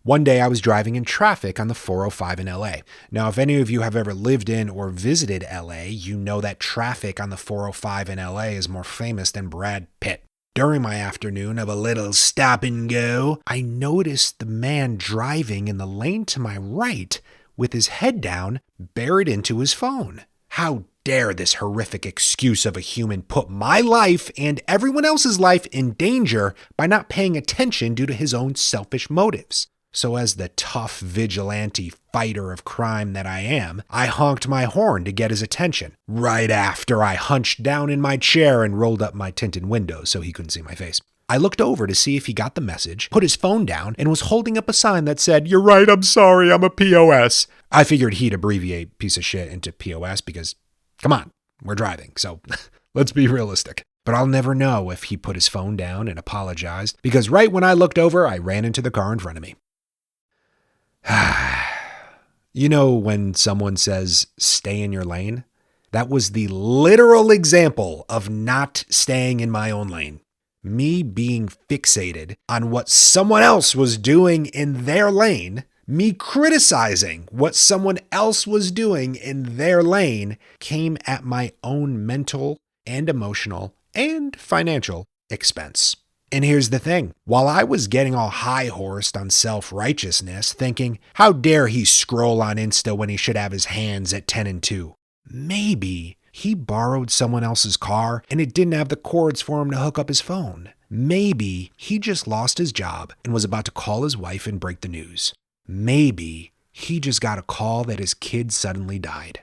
One day I was driving in traffic on the 405 in LA. Now, if any of you have ever lived in or visited LA, you know that traffic on the 405 in LA is more famous than Brad Pitt. During my afternoon of a little stop and go, I noticed the man driving in the lane to my right with his head down, buried into his phone. How dare this horrific excuse of a human put my life and everyone else's life in danger by not paying attention due to his own selfish motives. So as the tough vigilante fighter of crime that I am, I honked my horn to get his attention, right after I hunched down in my chair and rolled up my tinted windows so he couldn't see my face. I looked over to see if he got the message, put his phone down, and was holding up a sign that said, "You're right, I'm sorry, I'm a POS." I figured he'd abbreviate piece of shit into POS because, come on, we're driving, so let's be realistic. But I'll never know if he put his phone down and apologized, because right when I looked over, I ran into the car in front of me. You know when someone says, stay in your lane? That was the literal example of not staying in my own lane. Me being fixated on what someone else was doing in their lane, me criticizing what someone else was doing in their lane, came at my own mental and emotional and financial expense. And here's the thing. While I was getting all high-horsed on self-righteousness, thinking, how dare he scroll on Insta when he should have his hands at 10 and 2? Maybe he borrowed someone else's car and it didn't have the cords for him to hook up his phone. Maybe he just lost his job and was about to call his wife and break the news. Maybe he just got a call that his kid suddenly died.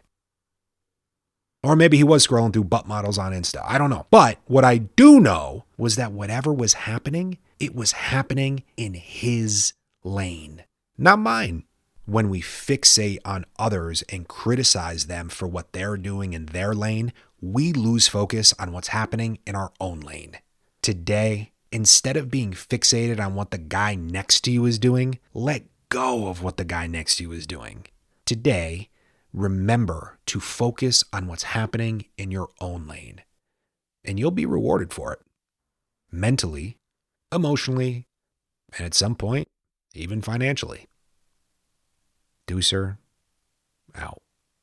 Or maybe he was scrolling through butt models on Insta. I don't know. But what I do know was that whatever was happening, it was happening in his lane, not mine. When we fixate on others and criticize them for what they're doing in their lane, we lose focus on what's happening in our own lane. Today, instead of being fixated on what the guy next to you is doing, let go of what the guy next to you is doing. Today, remember to focus on what's happening in your own lane, and you'll be rewarded for it. Mentally, emotionally, and at some point, even financially. Deucer out.